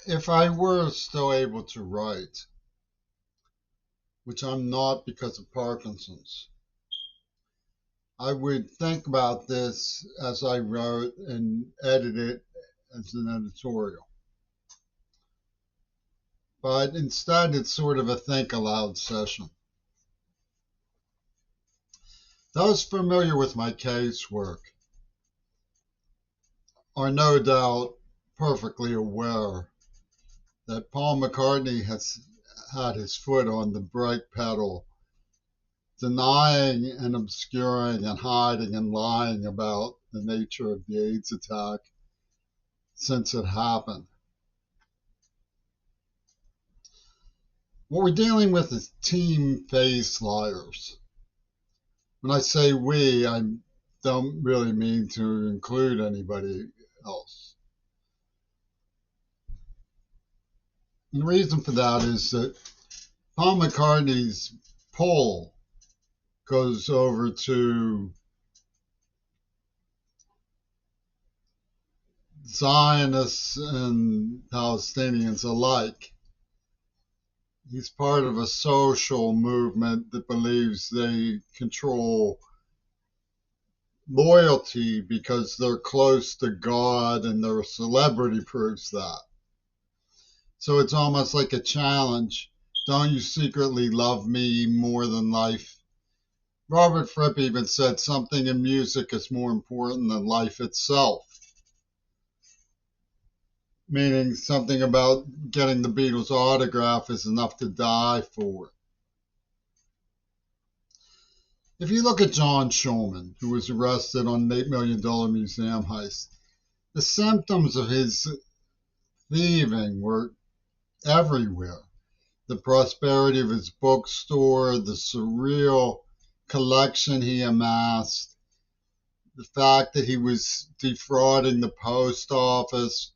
If I were still able to write, which I'm not because of Parkinson's, I would think about this as I wrote and edit it as an editorial. But instead, it's sort of a think aloud session. Those familiar with my casework are no doubt perfectly aware that Paul McCartney has had his foot on the brake pedal, denying and obscuring and hiding and lying about the nature of the AIDS attack since it happened. What we're dealing with is team face liars. When I say we, I don't really mean to include anybody else. And the reason for that is that Paul McCartney's pull goes over to Zionists and Palestinians alike. He's part of a social movement that believes they control loyalty because they're close to God and their celebrity proves that. So it's almost like a challenge. Don't you secretly love me more than life? Robert Fripp even said something in music is more important than life itself, meaning something about getting the Beatles' autograph is enough to die for. If you look at John Schulman, who was arrested on an $8 million museum heist, the symptoms of his thieving were everywhere. The prosperity of his bookstore, the surreal collection he amassed, the fact that he was defrauding the post office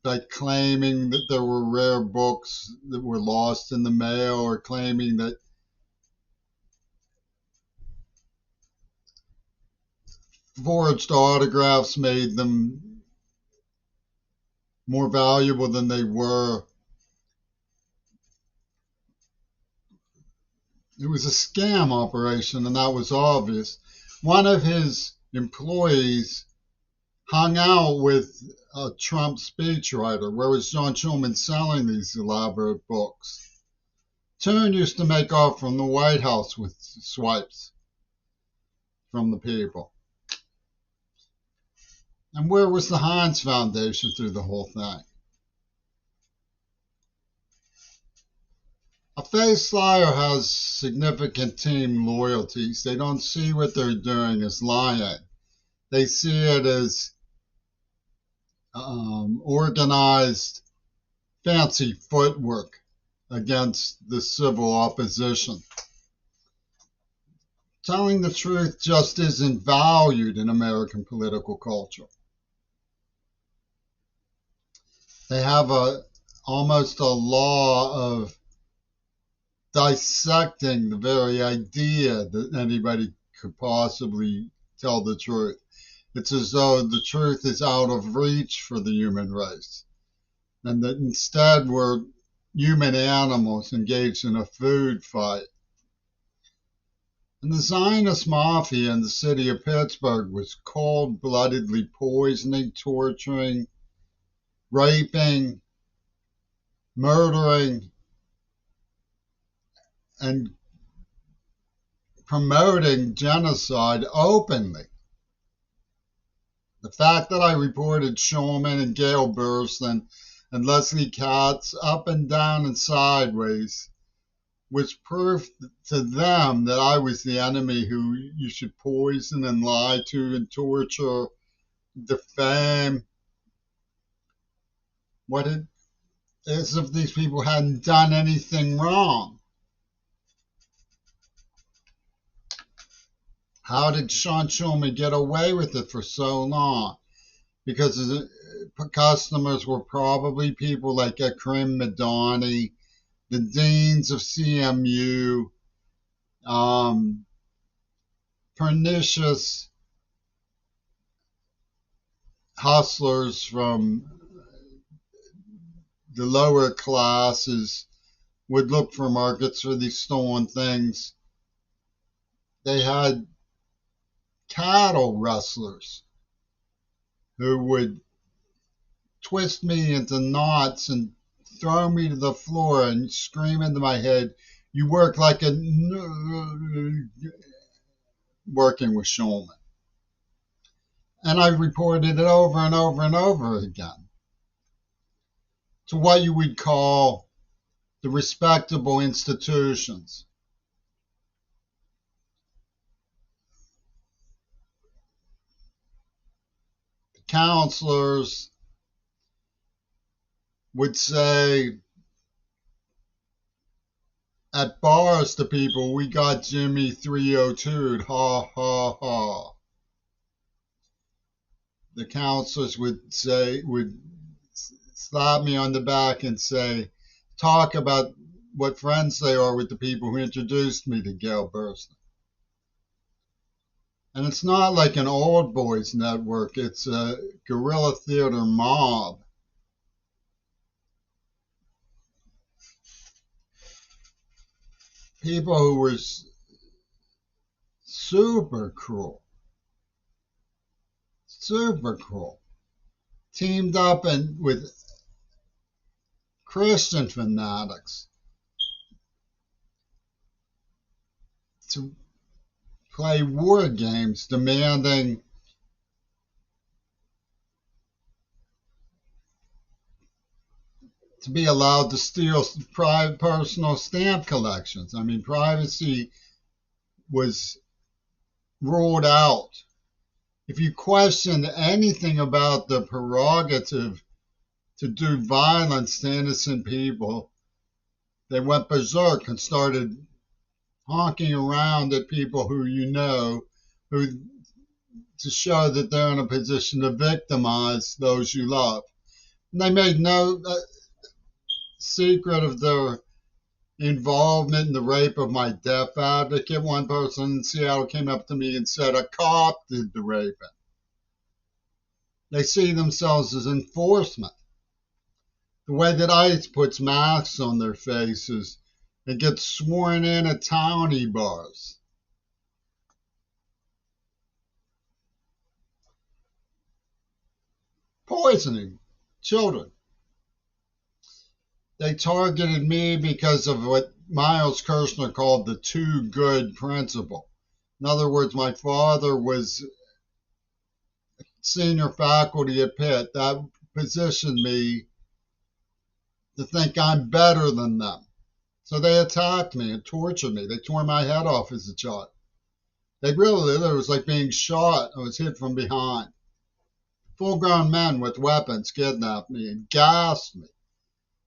by claiming that there were rare books that were lost in the mail, or claiming that forged autographs made them more valuable than they were. It was a scam operation, and that was obvious. One of his employees hung out with a Trump speechwriter. Where was John Schulman selling these elaborate books? Toon used to make off from the White House with swipes from the people. And where was the Heinz Foundation through the whole thing? A face liar has significant team loyalties. They don't see what they're doing as lying. They see it as organized, fancy footwork against the civil opposition. Telling the truth just isn't valued in American political culture. They have almost a law of dissecting the very idea that anybody could possibly tell the truth. It's as though the truth is out of reach for the human race, and that instead we're human animals engaged in a food fight. And the Zionist mafia in the city of Pittsburgh was cold-bloodedly poisoning, torturing, raping, murdering, and promoting genocide openly. The fact that I reported Shulman and Gail Burston and Leslie Katz up and down and sideways was proof to them that I was the enemy who you should poison and lie to and torture, defame. What it is if these people hadn't done anything wrong. How did Sean Schulman get away with it for so long? Because the customers were probably people like Akrim Madani, the deans of CMU, pernicious hustlers from the lower classes would look for markets for these stolen things. They had cattle rustlers who would twist me into knots and throw me to the floor and scream into my head, "You work like a working with Shulman." And I reported it over and over and over again to what you would call the respectable institutions. The counselors would say at bars to people, "We got Jimmy 302'd, ha ha ha." The counselors would slap me on the back and say, talk about what friends they are with the people who introduced me to Gail Burston. And it's not like an old boys network, it's a guerrilla theater mob. People who were super cruel, teamed up with Christian fanatics to play war games demanding to be allowed to steal private personal stamp collections. I mean, privacy was ruled out. If you questioned anything about the prerogative to do violence to innocent people, they went berserk and started honking around at people who you know, who to show that they're in a position to victimize those you love. And they made no secret of their involvement in the rape of my deaf advocate. One person in Seattle came up to me and said a cop did the raping. They see themselves as enforcement. The way that ICE puts masks on their faces and gets sworn in at townie bars. Poisoning children. They targeted me because of what Miles Kirshner called the too good principle. In other words, my father was senior faculty at Pitt. That positioned me to think I'm better than them. So they attacked me and tortured me. They tore my head off as a child. It was like being shot. I was hit from behind. Full-grown men with weapons kidnapped me and gassed me.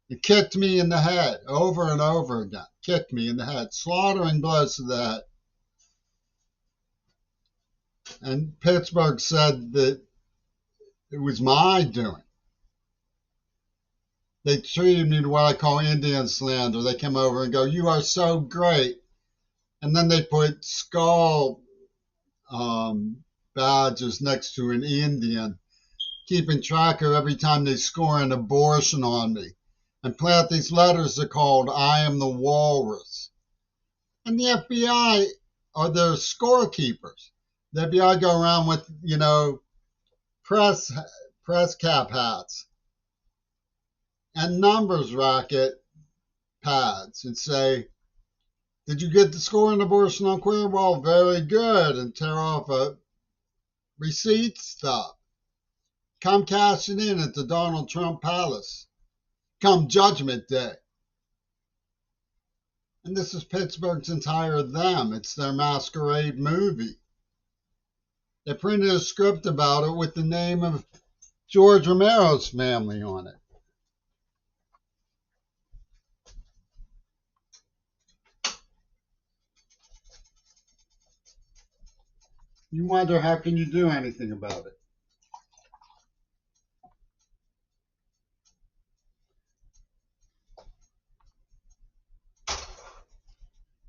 It kicked me in the head over and over again. Kicked me in the head, slaughtering blows to the head. And Pittsburgh said that it was my doing. They treated me to what I call Indian slander. They come over and go, "You are so great." And then they put skull badges next to an Indian, keeping track of every time they score an abortion on me. And plant these letters that are called "I am the Walrus." And the FBI are their scorekeepers. The FBI go around with, press cap hats and numbers racket pads and say, "Did you get the score in abortion on queer? Well, very good," and tear off a receipt stub. Come cash it in at the Donald Trump Palace. Come Judgment Day. And this is Pittsburgh's entire them. It's their masquerade movie. They printed a script about it with the name of George Romero's family on it. You wonder, how can you do anything about it?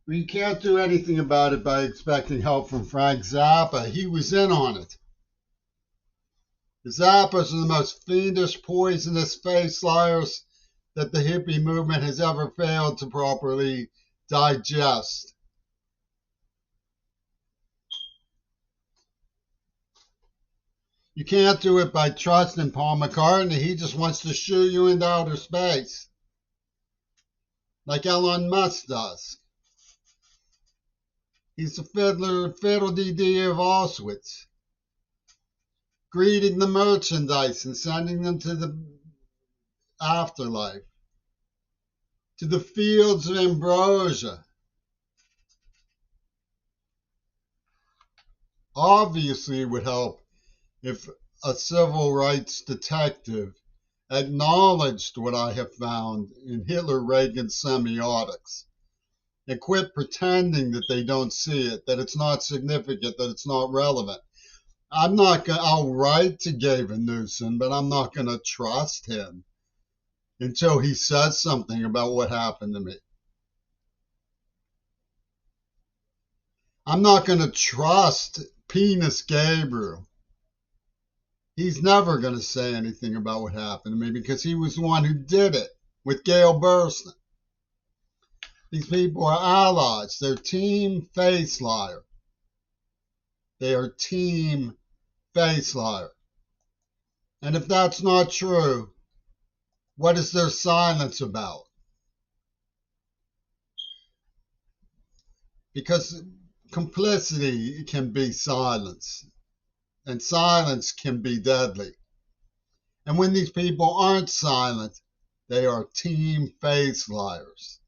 Well, you can't do anything about it by expecting help from Frank Zappa. He was in on it. The Zappas are the most fiendish, poisonous face liars that the hippie movement has ever failed to properly digest. You can't do it by trusting Paul McCartney. He just wants to shoot you into outer space, like Elon Musk does. He's the fiddle-dee-dee of Auschwitz, greeting the merchandise and sending them to the afterlife, to the fields of ambrosia. Obviously, it would help if a civil rights detective acknowledged what I have found in Hitler-Reagan semiotics and quit pretending that they don't see it, that it's not significant, that it's not relevant. I'll write to Gavin Newsom, but I'm not going to trust him until he says something about what happened to me. I'm not going to trust Penis Gabriel. He's never going to say anything about what happened to me because he was the one who did it with Gail Burstyn. These people are allies. They're Team Faceliar. They are Team Faceliar. And if that's not true, what is their silence about? Because complicity can be silence, and silence can be deadly. And when these people aren't silent, they are Team Faceliars.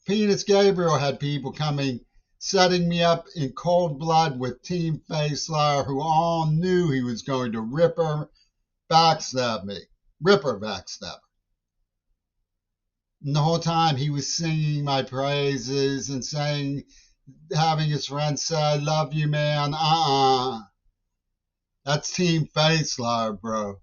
Penis Gabriel had people coming, setting me up in cold blood with Team Faceliar who all knew he was going to rip her backstab. And the whole time he was singing my praises and saying, having his friends say, I love you, man. That's Team Faceliar, bro.